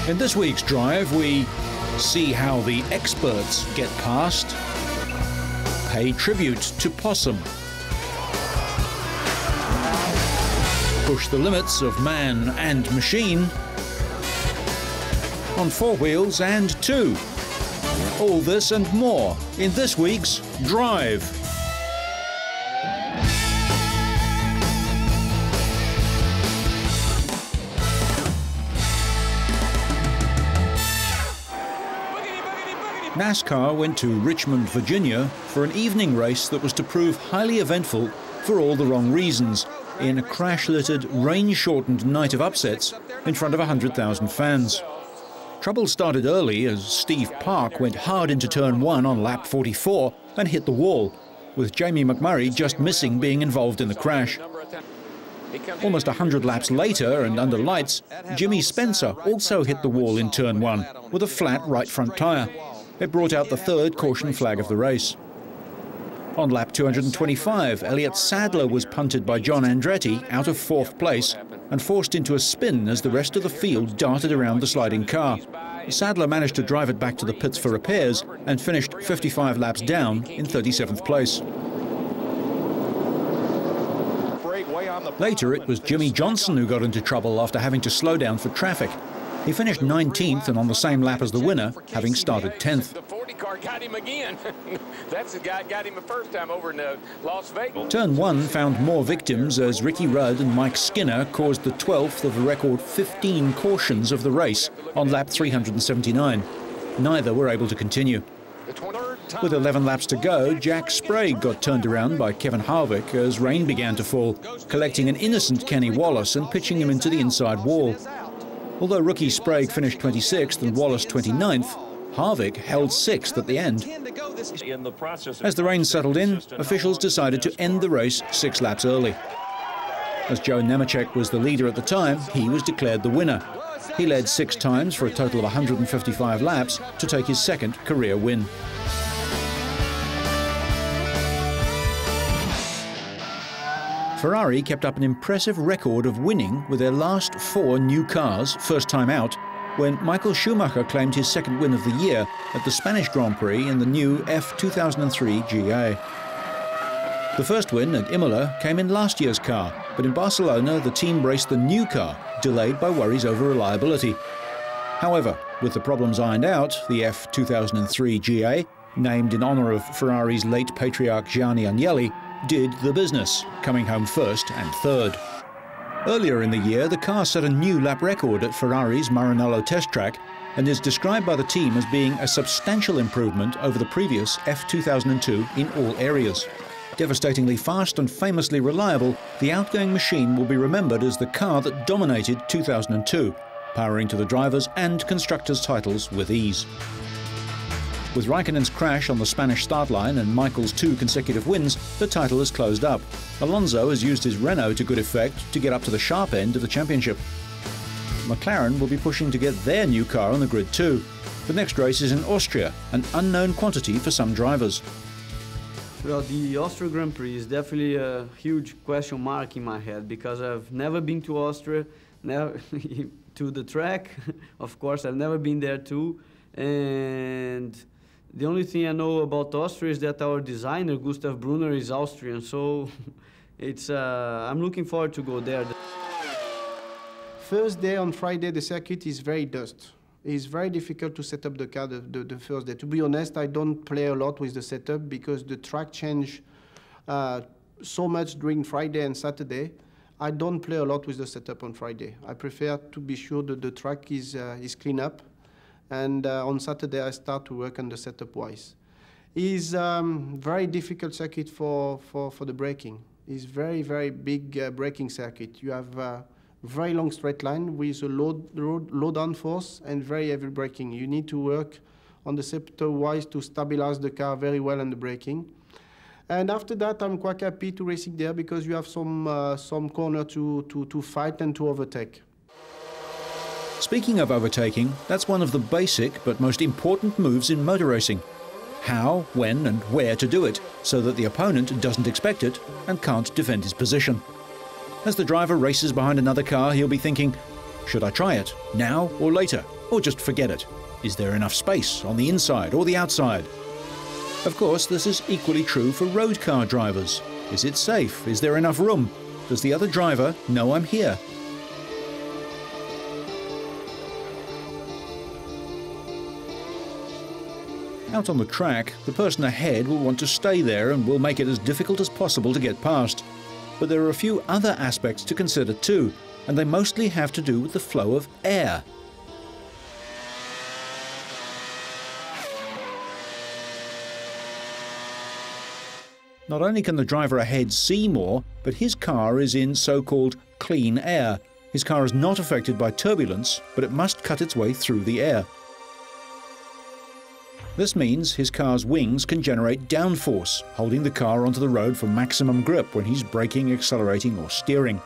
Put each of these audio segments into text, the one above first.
In this week's drive, we see how the experts get past, pay tribute to Possum, push the limits of man and machine on four wheels and two. All this and more in this week's Drive. NASCAR went to Richmond, Virginia for an evening race that was to prove highly eventful for all the wrong reasons, in a crash-littered, rain-shortened night of upsets in front of 100,000 fans. Trouble started early as Steve Park went hard into turn 1 on lap 44 and hit the wall, with Jamie McMurray just missing being involved in the crash. Almost 100 laps later and under lights, Jimmy Spencer also hit the wall in turn 1 with a flat right front tyre. It brought out the third caution flag of the race. On lap 225, Elliott Sadler was punted by John Andretti out of fourth place and forced into a spin as the rest of the field darted around the sliding car. Sadler managed to drive it back to the pits for repairs and finished 55 laps down in 37th place. Later, it was Jimmy Johnson who got into trouble after having to slow down for traffic. He finished 19th and on the same lap as the winner, having started 10th. The 40 car got him again. That's the guy got him the first time over in Las Vegas. Turn 1 found more victims as Ricky Rudd and Mike Skinner caused the 12th of a record 15 cautions of the race on lap 379. Neither were able to continue. With 11 laps to go, Jack Sprague got turned around by Kevin Harvick as rain began to fall, collecting an innocent Kenny Wallace and pitching him into the inside wall. Although rookie Sprague finished 26th and Wallace 29th, Harvick held 6th at the end. As the rain settled in, officials decided to end the race 6 laps early. As Joe Nemechek was the leader at the time, he was declared the winner. He led 6 times for a total of 155 laps to take his second career win. Ferrari kept up an impressive record of winning with their last 4 new cars, first time out, when Michael Schumacher claimed his second win of the year at the Spanish Grand Prix in the new F2003 GA. The first win at Imola came in last year's car, but in Barcelona the team raced the new car, delayed by worries over reliability. However, with the problems ironed out, the F2003 GA, named in honour of Ferrari's late patriarch Gianni Agnelli, did the business, coming home first and third. Earlier in the year, the car set a new lap record at Ferrari's Maranello test track and is described by the team as being a substantial improvement over the previous F2002 in all areas. Devastatingly fast and famously reliable, the outgoing machine will be remembered as the car that dominated 2002, powering to the drivers' and constructors' titles with ease. With Raikkonen's crash on the Spanish start line and Michael's 2 consecutive wins, the title is closed up. Alonso has used his Renault to good effect to get up to the sharp end of the championship. McLaren will be pushing to get their new car on the grid too. The next race is in Austria, an unknown quantity for some drivers. Well, the Austria Grand Prix is definitely a huge question mark in my head because I've never been to Austria, never to the track. Of course, I've never been there too. And the only thing I know about Austria is that our designer, Gustav Brunner, is Austrian, so it's, I'm looking forward to go there. First day on Friday, the circuit is very dust. It's very difficult to set up the car the first day. To be honest, I don't play a lot with the setup because the track changed so much during Friday and Saturday. I don't play a lot with the setup on Friday. I prefer to be sure that the track is clean up. And on Saturday, I start to work on the setup-wise. It's very difficult circuit for the braking. It's very, very big braking circuit. You have a very long straight line with a low downforce and very heavy braking. You need to work on the setup-wise to stabilize the car very well on the braking. And after that, I'm quite happy to racing there because you have some corner to fight and to overtake. Speaking of overtaking, that's one of the basic but most important moves in motor racing. How, when and where to do it, so that the opponent doesn't expect it and can't defend his position. As the driver races behind another car, he'll be thinking, should I try it, now or later? or just forget it? Is there enough space on the inside or the outside? Of course, this is equally true for road car drivers. Is it safe? Is there enough room? Does the other driver know I'm here? Out on the track, the person ahead will want to stay there and will make it as difficult as possible to get past. But there are a few other aspects to consider too, and they mostly have to do with the flow of air. Not only can the driver ahead see more, but his car is in so-called clean air. His car is not affected by turbulence, but it must cut its way through the air. This means his car's wings can generate downforce, holding the car onto the road for maximum grip when he's braking, accelerating or steering.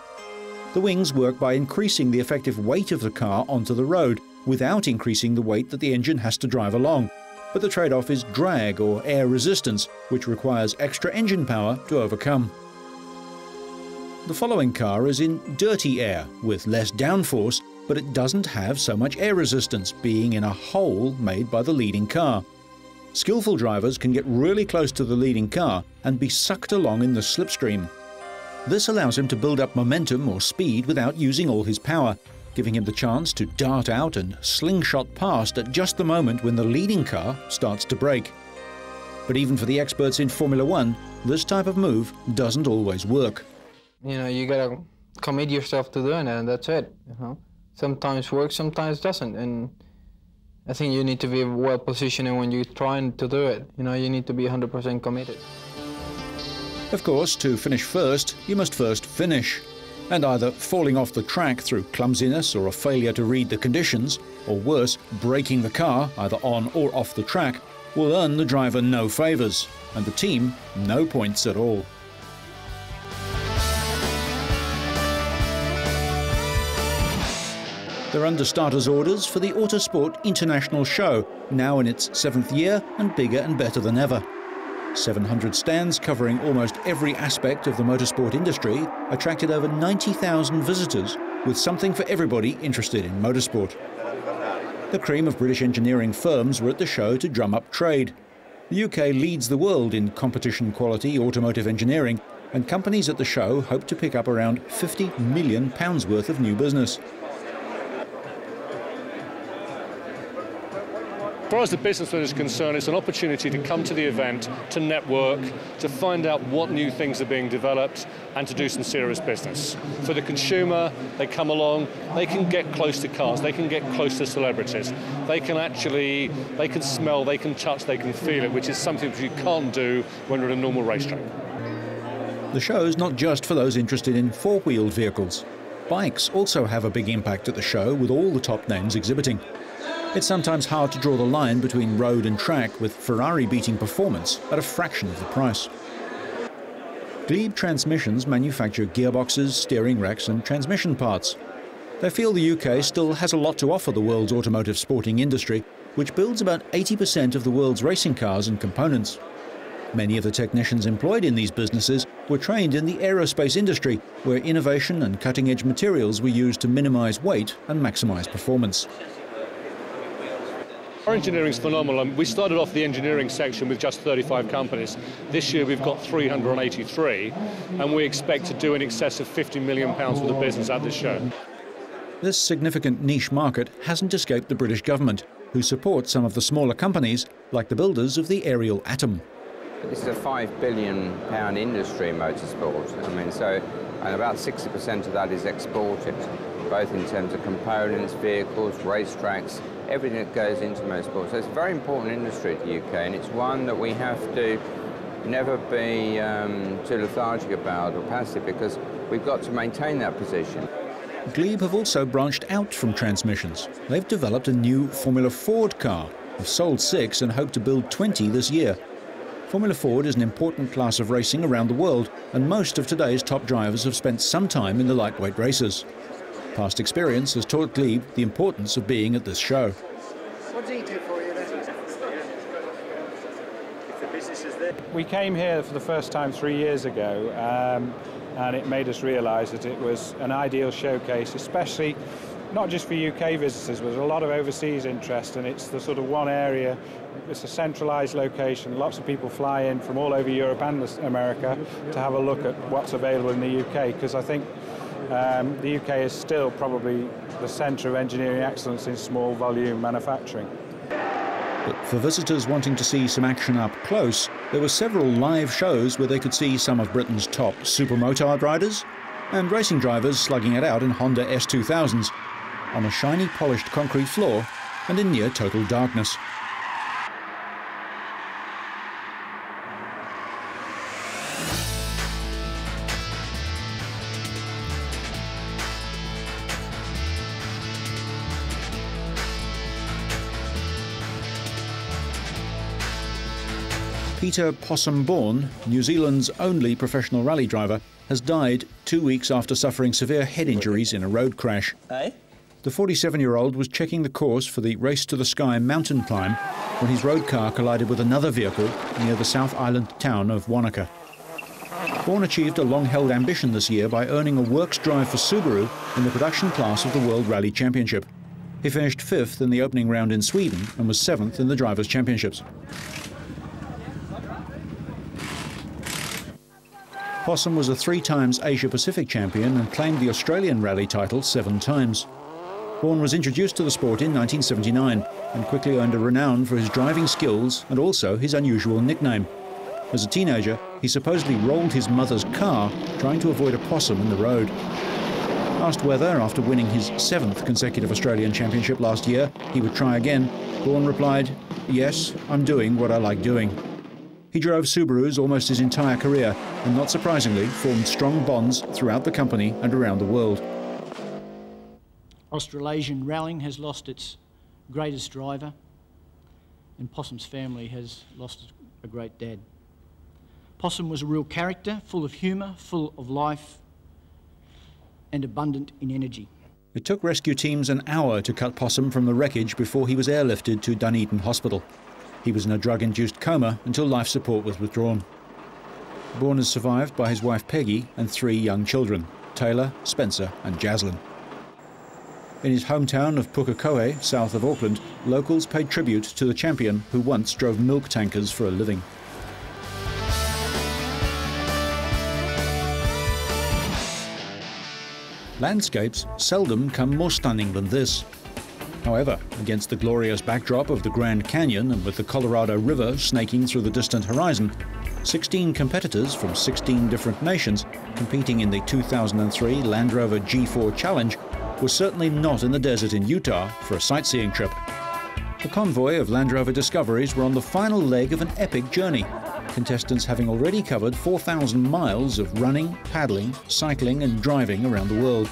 The wings work by increasing the effective weight of the car onto the road, without increasing the weight that the engine has to drive along. But the trade-off is drag or air resistance, which requires extra engine power to overcome. The following car is in dirty air, with less downforce, but it doesn't have so much air resistance, being in a hole made by the leading car. Skillful drivers can get really close to the leading car and be sucked along in the slipstream. This allows him to build up momentum or speed without using all his power, giving him the chance to dart out and slingshot past at just the moment when the leading car starts to brake. But even for the experts in Formula One, this type of move doesn't always work. You know, you gotta commit yourself to doing it, and that's it. You know, sometimes works, sometimes doesn't, and I think you need to be well positioned when you're trying to do it. You know, you need to be 100% committed. Of course, to finish first, you must first finish. And either falling off the track through clumsiness or a failure to read the conditions, or worse, breaking the car, either on or off the track, will earn the driver no favours, and the team no points at all. They're under starters' orders for the Autosport International Show, now in its 7th year and bigger and better than ever. 700 stands covering almost every aspect of the motorsport industry attracted over 90,000 visitors, with something for everybody interested in motorsport. The cream of British engineering firms were at the show to drum up trade. The UK leads the world in competition quality automotive engineering, and companies at the show hope to pick up around £50 million worth of new business. As far as the businessman is concerned, it's an opportunity to come to the event, to network, to find out what new things are being developed, and to do some serious business. For the consumer, they come along, they can get close to cars, they can get close to celebrities. They can smell, they can touch, they can feel it, which is something that you can't do when you're at a normal racetrack. The show's not just for those interested in four-wheeled vehicles. Bikes also have a big impact at the show, with all the top names exhibiting. It's sometimes hard to draw the line between road and track, with Ferrari beating performance at a fraction of the price. Glebe Transmissions manufacture gearboxes, steering racks and transmission parts. They feel the UK still has a lot to offer the world's automotive sporting industry, which builds about 80% of the world's racing cars and components. Many of the technicians employed in these businesses were trained in the aerospace industry, where innovation and cutting-edge materials were used to minimise weight and maximise performance. Our engineering is phenomenal. We started off the engineering section with just 35 companies. This year we've got 383, and we expect to do in excess of £50 million worth of business at this show. This significant niche market hasn't escaped the British government, who support some of the smaller companies, like the builders of the aerial Atom. It's a £5 billion industry in motorsport. And about 60% of that is exported, both in terms of components, vehicles, racetracks, everything that goes into motorsport. So it's a very important industry to the UK, and it's one that we have to never be too lethargic about or passive, because we've got to maintain that position. Glebe have also branched out from transmissions. They've developed a new Formula Ford car. They've sold 6 and hope to build 20 this year. Formula Ford is an important class of racing around the world, and most of today's top drivers have spent some time in the lightweight races. Past experience has taught Glebe the importance of being at this show. What does he do for you then? If the business is there. We came here for the first time 3 years ago, and it made us realise that it was an ideal showcase, especially not just for UK visitors, but there's a lot of overseas interest, and it's the sort of one area, it's a centralised location. Lots of people fly in from all over Europe and America to have a look at what's available in the UK, because I think the UK is still probably the centre of engineering excellence in small volume manufacturing. But for visitors wanting to see some action up close, there were several live shows where they could see some of Britain's top supermotard riders and racing drivers slugging it out in Honda S2000s on a shiny polished concrete floor and in near total darkness. Peter Possum Bourne, New Zealand's only professional rally driver, has died 2 weeks after suffering severe head injuries in a road crash. The 47-year-old was checking the course for the Race to the Sky mountain climb when his road car collided with another vehicle near the South Island town of Wanaka. Bourne achieved a long-held ambition this year by earning a works drive for Subaru in the production class of the World Rally Championship. He finished 5th in the opening round in Sweden and was 7th in the Drivers' Championships. Possum was a 3 times Asia-Pacific champion and claimed the Australian rally title 7 times. Bourne was introduced to the sport in 1979 and quickly earned a renown for his driving skills and also his unusual nickname. As a teenager, he supposedly rolled his mother's car trying to avoid a possum in the road. Asked whether, after winning his 7th consecutive Australian Championship last year, he would try again, Bourne replied, "Yes, I'm doing what I like doing." He drove Subarus almost his entire career and, not surprisingly, formed strong bonds throughout the company and around the world. Australasian rallying has lost its greatest driver, and Possum's family has lost a great dad. Possum was a real character, full of humour, full of life, and abundant in energy. It took rescue teams an hour to cut Possum from the wreckage before he was airlifted to Dunedin Hospital. He was in a drug-induced coma until life support was withdrawn. Bourne is survived by his wife Peggy and 3 young children, Taylor, Spencer and Jaslyn. In his hometown of Pukekohe, south of Auckland, locals paid tribute to the champion who once drove milk tankers for a living. Landscapes seldom come more stunning than this. However, against the glorious backdrop of the Grand Canyon and with the Colorado River snaking through the distant horizon, 16 competitors from 16 different nations competing in the 2003 Land Rover G4 Challenge were certainly not in the desert in Utah for a sightseeing trip. The convoy of Land Rover discoveries were on the final leg of an epic journey, contestants having already covered 4,000 miles of running, paddling, cycling and driving around the world.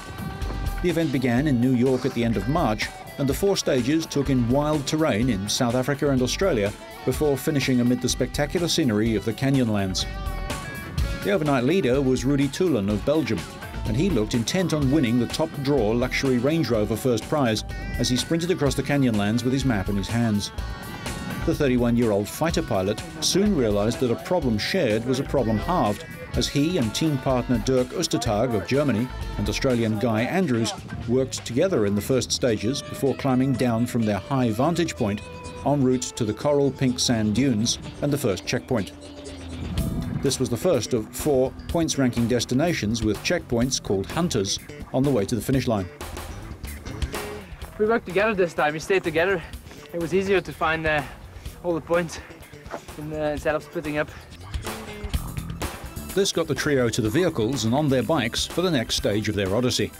The event began in New York at the end of March, and the 4 stages took in wild terrain in South Africa and Australia before finishing amid the spectacular scenery of the Canyonlands. The overnight leader was Rudy Toulon of Belgium, and he looked intent on winning the top draw luxury Range Rover first prize as he sprinted across the Canyonlands with his map in his hands. The 31-year-old fighter pilot soon realized that a problem shared was a problem halved, as he and team partner Dirk Ostertag of Germany and Australian Guy Andrews worked together in the first stages before climbing down from their high vantage point en route to the coral pink sand dunes and the first checkpoint. This was the first of 4 points ranking destinations with checkpoints called Hunters on the way to the finish line. We worked together this time, we stayed together. It was easier to find all the points instead of splitting up. This got the trio to the vehicles and on their bikes for the next stage of their odyssey.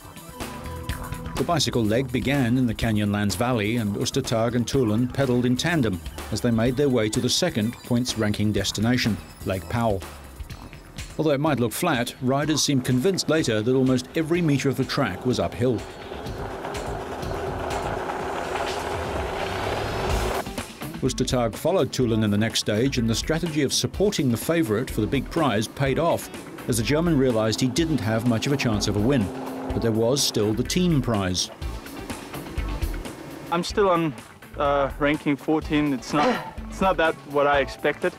The bicycle leg began in the Canyonlands Valley, and Ostertag and Toulon pedalled in tandem as they made their way to the second points-ranking destination, Lake Powell. Although it might look flat, riders seemed convinced later that almost every metre of the track was uphill. Ostertag followed Toulon in the next stage, and the strategy of supporting the favourite for the big prize paid off, as the German realised he didn't have much of a chance of a win. But there was still the team prize. I'm still on ranking 14. It's not that what I expected,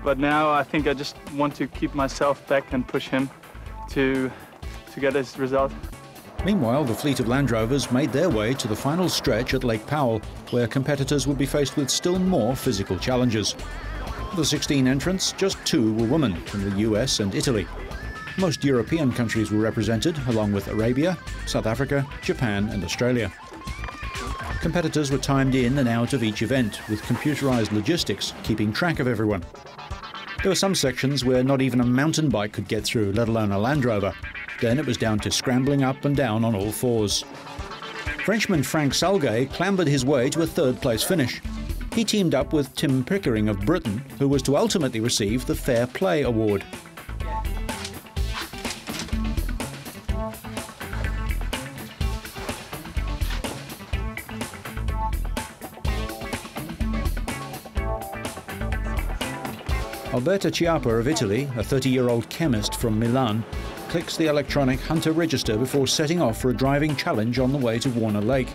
but now I think I just want to keep myself back and push him to get his result. Meanwhile, the fleet of Land Rovers made their way to the final stretch at Lake Powell, where competitors would be faced with still more physical challenges. Of the 16 entrants, just 2 were women, from the US and Italy. Most European countries were represented, along with Arabia, South Africa, Japan and Australia. Competitors were timed in and out of each event, with computerized logistics keeping track of everyone. There were some sections where not even a mountain bike could get through, let alone a Land Rover. Then it was down to scrambling up and down on all fours. Frenchman Frank Salguet clambered his way to a third-place finish. He teamed up with Tim Pickering of Britain, who was to ultimately receive the Fair Play Award. Alberta Chiappa of Italy, a 30-year-old chemist from Milan, clicks the electronic Hunter register before setting off for a driving challenge on the way to Warner Lake.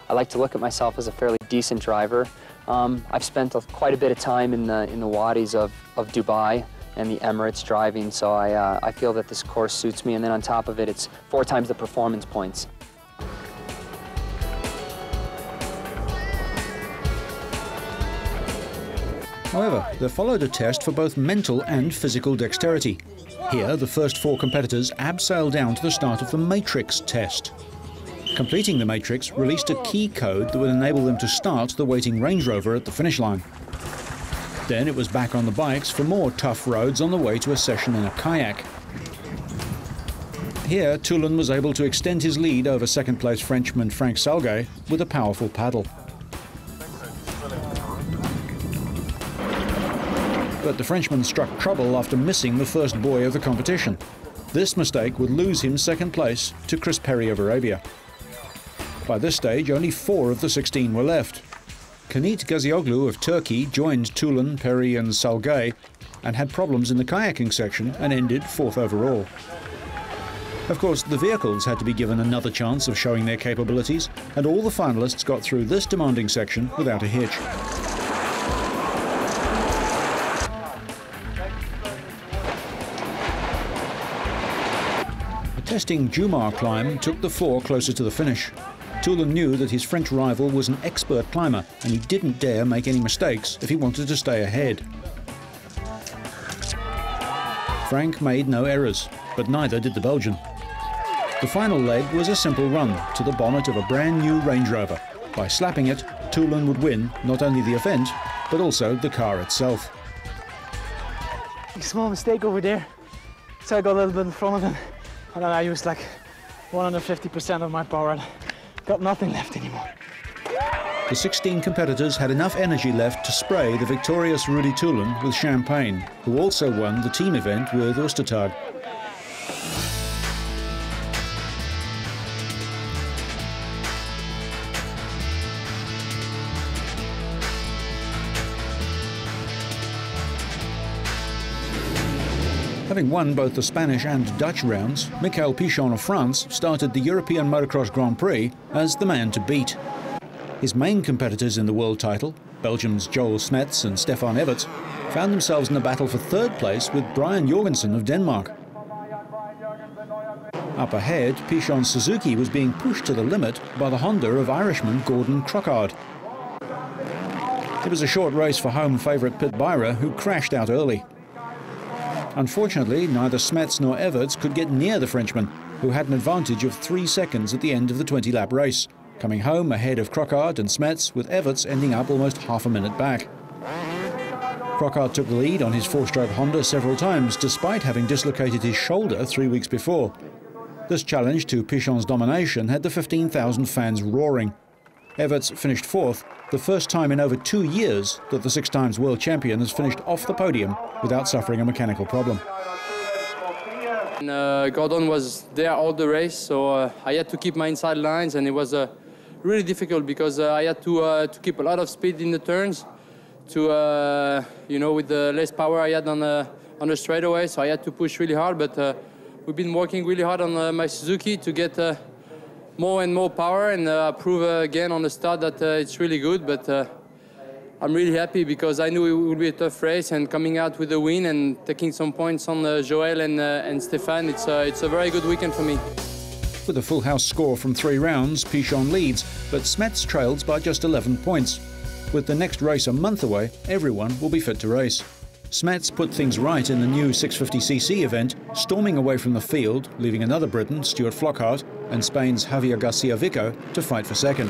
I like to look at myself as a fairly decent driver. I've spent quite a bit of time in the wadis of Dubai and the Emirates driving, so I feel that this course suits me, and then on top of it, it's 4 times the performance points. However, there followed a test for both mental and physical dexterity. Here, the first 4 competitors abseiled down to the start of the Matrix test. Completing the Matrix released a key code that would enable them to start the waiting Range Rover at the finish line. Then it was back on the bikes for more tough roads on the way to a session in a kayak. Here, Toulon was able to extend his lead over second-place Frenchman Frank Salguet with a powerful paddle. But the Frenchman struck trouble after missing the first buoy of the competition. This mistake would lose him second place to Chris Perry of Arabia. By this stage, only 4 of the 16 were left. Kanit Gazioglu of Turkey joined Toulon, Perry and Salguet and had problems in the kayaking section and ended 4th overall. Of course, the vehicles had to be given another chance of showing their capabilities, and all the finalists got through this demanding section without a hitch. The testing Jumar climb took the 4 closer to the finish. Toulon knew that his French rival was an expert climber, and he didn't dare make any mistakes if he wanted to stay ahead. Frank made no errors, but neither did the Belgian. The final leg was a simple run to the bonnet of a brand new Range Rover. By slapping it, Toulon would win not only the event, but also the car itself. A small mistake over there, so I got a little bit in front of him, and then I used like 150% of my power. Got nothing left anymore. The 16 competitors had enough energy left to spray the victorious Rudy Toulon with champagne, who also won the team event with Ostertag. Having won both the Spanish and Dutch rounds, Michael Pichon of France started the European Motocross Grand Prix as the man to beat. His main competitors in the world title, Belgium's Joel Smets and Stefan Everts, found themselves in a battle for 3rd place with Brian Jorgensen of Denmark. Up ahead, Pichon's Suzuki was being pushed to the limit by the Honda of Irishman Gordon Crockard. It was a short race for home favourite Pit Byra, who crashed out early. Unfortunately, neither Smets nor Everts could get near the Frenchman, who had an advantage of 3 seconds at the end of the 20-lap race, coming home ahead of Crockard and Smets, with Everts ending up almost half a minute back. Crockard took the lead on his 4-stroke Honda several times, despite having dislocated his shoulder 3 weeks before. This challenge to Pichon's domination had the 15,000 fans roaring. Everts finished 4th, the first time in over 2 years that the 6-times world champion has finished off the podium without suffering a mechanical problem. Gordon was there all the race, so I had to keep my inside lines, and it was really difficult because I had to keep a lot of speed in the turns, you know, with the less power I had on the straightaway, so I had to push really hard. But we've been working really hard on my Suzuki to get more and more power and prove again on the start that it's really good. But I'm really happy because I knew it would be a tough race, and coming out with a win and taking some points on Joël and Stéphane, it's a very good weekend for me. With a full house score from 3 rounds, Pichon leads, but Smets trails by just 11 points. With the next race a month away, everyone will be fit to race. Smets put things right in the new 650cc event, storming away from the field, leaving another Briton, Stuart Flockhart, and Spain's Javier Garcia-Vico to fight for second.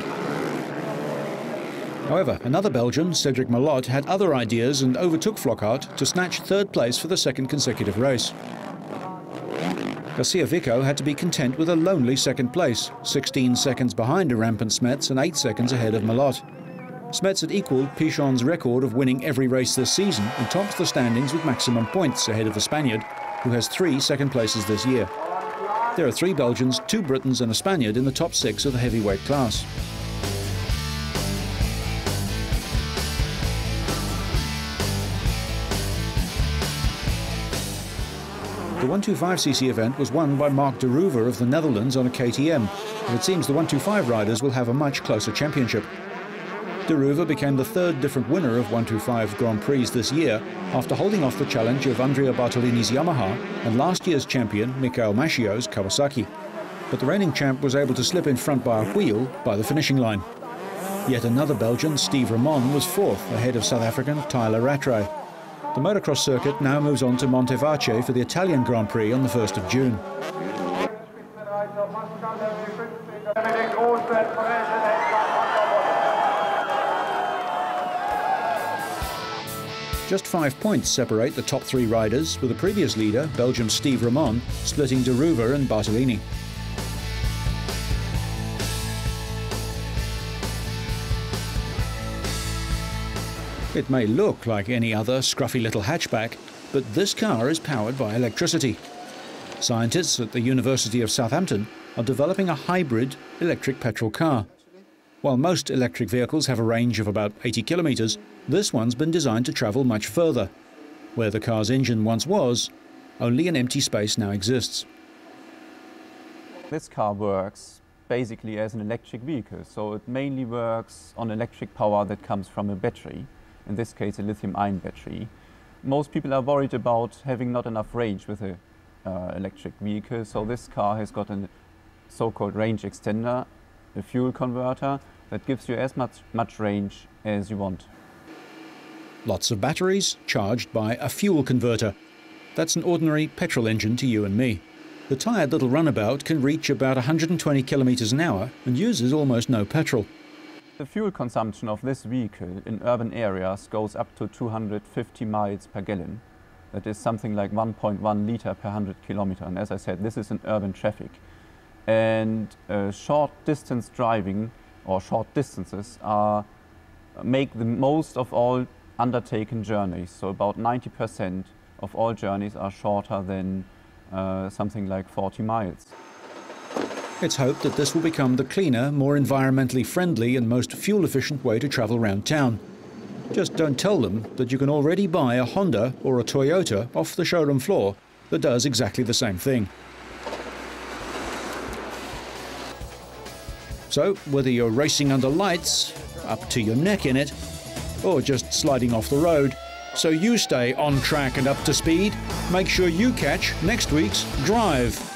However, another Belgian, Cedric Malot, had other ideas and overtook Flockhart to snatch third place for the second consecutive race. Garcia-Vico had to be content with a lonely second place, 16 seconds behind a rampant Smets and 8 seconds ahead of Malot. Smets had equalled Pichon's record of winning every race this season and tops the standings with maximum points ahead of the Spaniard, who has 3 second places this year. There are 3 Belgians, 2 Britons and a Spaniard in the top 6 of the heavyweight class. The 125cc event was won by Mark de Ruyver of the Netherlands on a KTM, and it seems the 125 riders will have a much closer championship. De Ruyver became the 3rd different winner of 125 Grand Prix this year, after holding off the challenge of Andrea Bartolini's Yamaha and last year's champion Michael Maschio's Kawasaki. But the reigning champ was able to slip in front by a wheel by the finishing line. Yet another Belgian, Steve Ramon, was 4th, ahead of South African Tyler Rattray. The motocross circuit now moves on to Montevarchi for the Italian Grand Prix on the 1st of June. Just 5 points separate the top 3 riders, with the previous leader, Belgium's Steve Ramon, splitting de Ruyver and Bartolini. It may look like any other scruffy little hatchback, but this car is powered by electricity. Scientists at the University of Southampton are developing a hybrid electric petrol car. While most electric vehicles have a range of about 80 kilometres, this one's been designed to travel much further. Where the car's engine once was, only an empty space now exists. This car works basically as an electric vehicle, so it mainly works on electric power that comes from a battery. In this case, a lithium-ion battery. Most people are worried about having not enough range with an electric vehicle, so this car has got a so-called range extender, a fuel converter, that gives you as much range as you want. Lots of batteries charged by a fuel converter. That's an ordinary petrol engine to you and me. The tired little runabout can reach about 120 kilometers an hour and uses almost no petrol. The fuel consumption of this vehicle in urban areas goes up to 250 miles per gallon. That is something like 1.1 liter per 100 kilometer. And as I said, this is in urban traffic. And short distance driving or short distances make the most of all undertaken journeys. So about 90% of all journeys are shorter than something like 40 miles. It's hoped that this will become the cleaner, more environmentally friendly and most fuel-efficient way to travel around town. Just don't tell them that you can already buy a Honda or a Toyota off the showroom floor that does exactly the same thing. So, whether you're racing under lights, up to your neck in it, or just sliding off the road, so you stay on track and up to speed, make sure you catch next week's Drive.